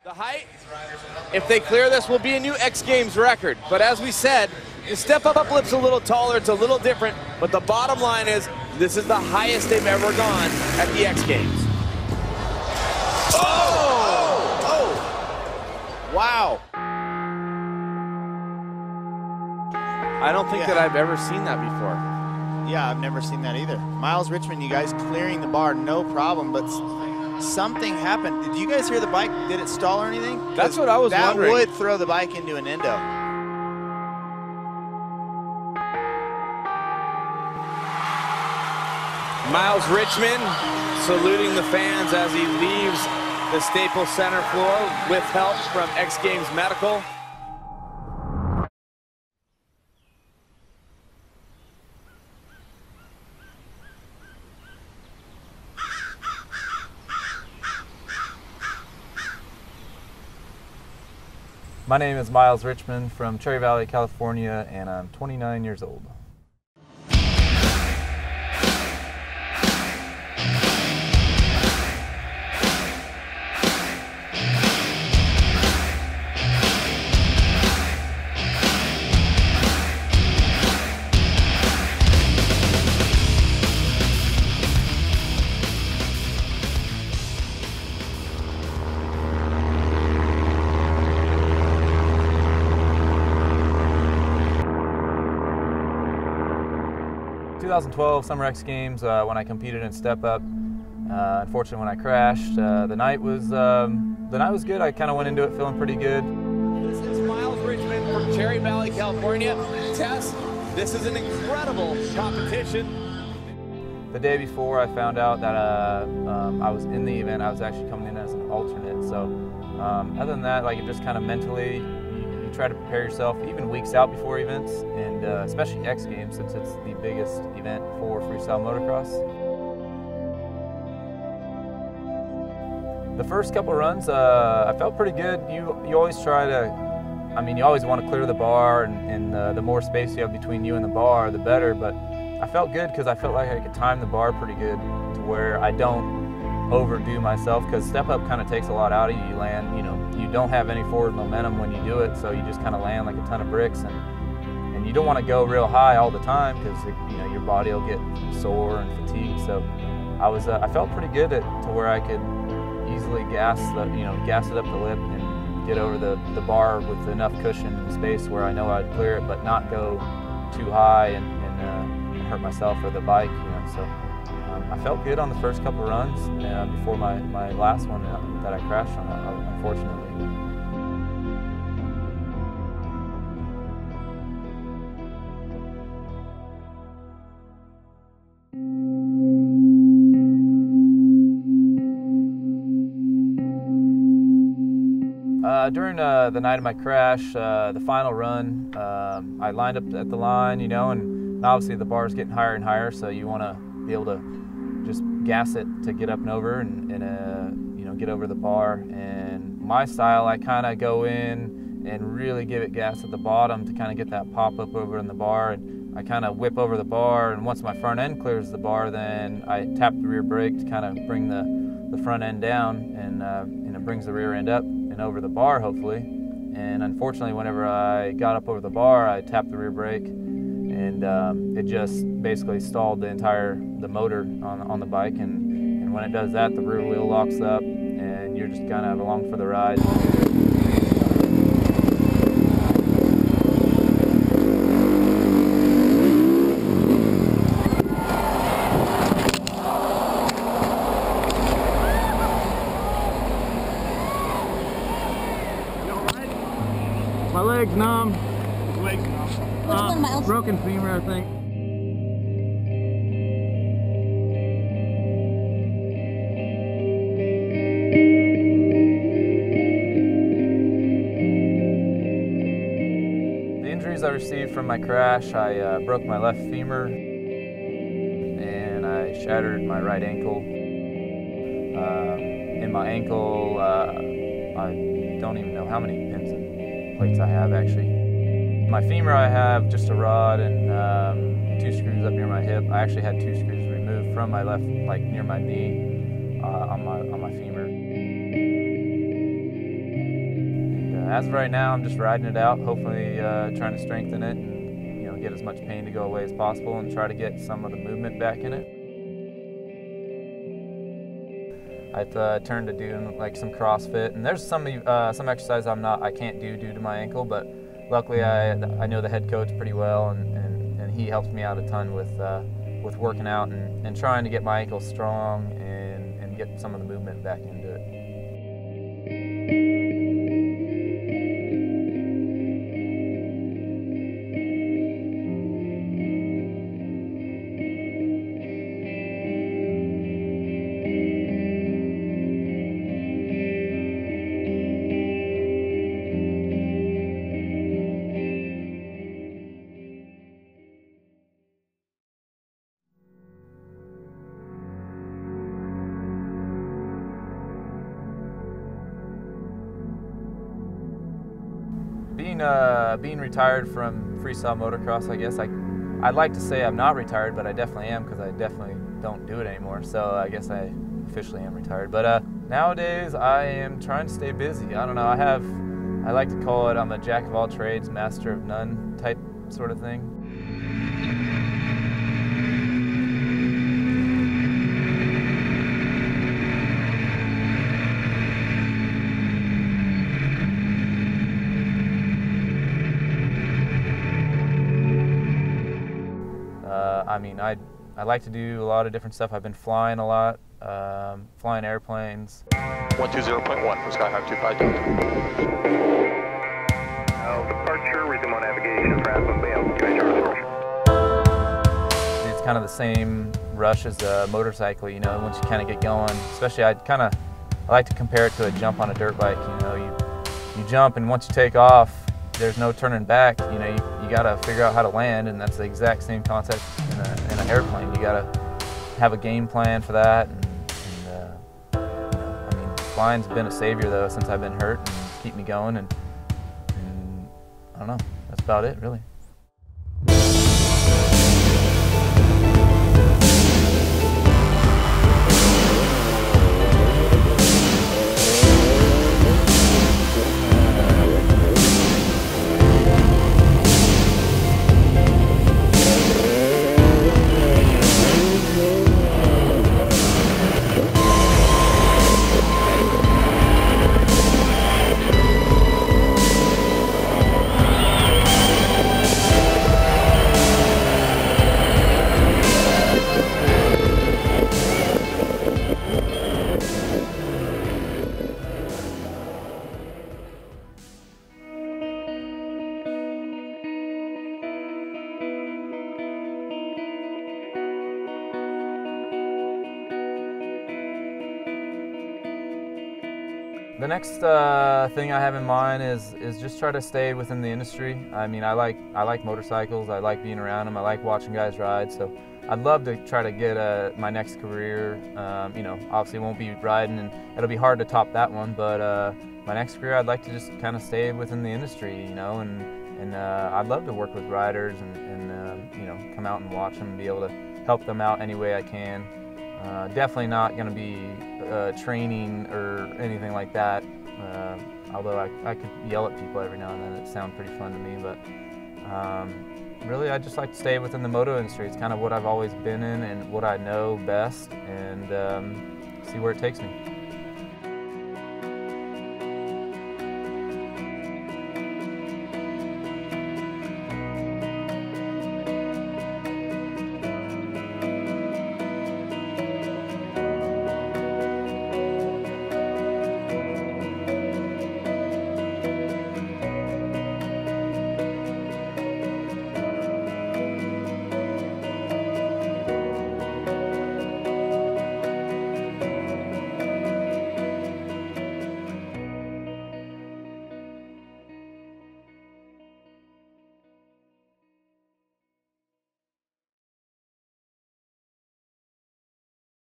The height, if they clear this, will be a new X Games record. But as we said, the step-up lip's a little taller, it's a little different, but the bottom line is this is the highest they've ever gone at the X Games. Wow. I don't think that I've ever seen that before. Yeah, I've never seen that either. Myles Richmond, you guys clearing the bar, no problem, but something happened. Did you guys hear the bike? Did it stall or anything? That's what I was wondering. That would throw the bike into an endo. Myles Richmond saluting the fans as he leaves the Staples Center floor with help from X Games Medical. My name is Myles Richmond from Cherry Valley, California, and I'm 29 years old. In 2012 Summer X Games, when I competed in Step Up, unfortunately when I crashed, the night was good. I kind of went into it feeling pretty good. This is Myles Richmond from Cherry Valley, California. Tess, this is an incredible competition. The day before I found out that I was in the event, I was actually coming in as an alternate. So other than that, like, it just kind of mentally, you try to prepare yourself even weeks out before events, and especially X Games, since it's the biggest event for freestyle motocross. The first couple runs, I felt pretty good. You always try to, I mean, you always want to clear the bar, and the more space you have between you and the bar, the better. But I felt good because I felt like I could time the bar pretty good to where I don't overdo myself, because Step Up kind of takes a lot out of you. You land, you don't have any forward momentum when you do it, so you just kind of land like a ton of bricks, and you don't want to go real high all the time because your body will get sore and fatigued. So I felt pretty good to where I could easily gas it up the lip and get over the bar with enough cushion and space where I know I'd clear it, but not go too high and hurt myself or the bike. So I felt good on the first couple runs before my last one that I crashed on, unfortunately. During the night of my crash, the final run, I lined up at the line, and obviously the bar's getting higher and higher, so you want to be able to just gas it to get up and over and get over the bar. And my style, I kind of go in and really give it gas at the bottom to kind of get that pop up over in the bar, and I kind of whip over the bar, and once my front end clears the bar, then I tap the rear brake to kind of bring the front end down, and it brings the rear end up and over the bar, hopefully. And unfortunately, whenever I got up over the bar, I tapped the rear brake, and it just basically stalled the motor on the bike, and when it does that, the rear wheel locks up, and you're just kind of along for the ride. My leg's numb. Which one, Myles? Broken femur, I think. The injuries I received from my crash, I broke my left femur, and I shattered my right ankle. In my ankle, I don't even know how many pins and plates I have, actually. My femur, I have just a rod and 2 screws up near my hip. I actually had 2 screws removed from my left, like near my knee, on my femur. as of right now, I'm just riding it out, hopefully trying to strengthen it and, you know, get as much pain to go away as possible and try to get some of the movement back in it. I've turned to doing like some CrossFit, and there's some exercise I can't do due to my ankle, but luckily I know the head coach pretty well, and he helps me out a ton with working out and trying to get my ankle strong and get some of the movement back into it. Being retired from freestyle motocross, I guess I'd like to say I'm not retired, but I definitely am, because I definitely don't do it anymore. So I guess I officially am retired. But nowadays I am trying to stay busy. I don't know. I like to call it I'm a jack of all trades, master of none type sort of thing. I mean, I like to do a lot of different stuff. I've been flying a lot, flying airplanes. 120.1 for Skyhawk 252. Departure, resume on navigation for Aspen Bay, It's kind of the same rush as a motorcycle, you know, once you kind of get going. Especially I like to compare it to a jump on a dirt bike. You know, you jump, and once you take off, there's no turning back. You know, you got to figure out how to land, and that's the exact same concept in an airplane. You got to have a game plan for that. And you know, I mean, flying's been a savior though since I've been hurt, and keep me going. And I don't know. That's about it, really. The next thing I have in mind is just try to stay within the industry. I mean, I like motorcycles. I like being around them. I like watching guys ride. So I'd love to try to get my next career. You know, obviously it won't be riding, and it'll be hard to top that one. But my next career, I'd like to just kind of stay within the industry. You know, and I'd love to work with riders and you know, come out and watch them and be able to help them out any way I can. Definitely not going to be training or anything like that, although I could yell at people every now and then. It sounds pretty fun to me, but really I just like to stay within the moto industry. It's kind of what I've always been in and what I know best, and see where it takes me.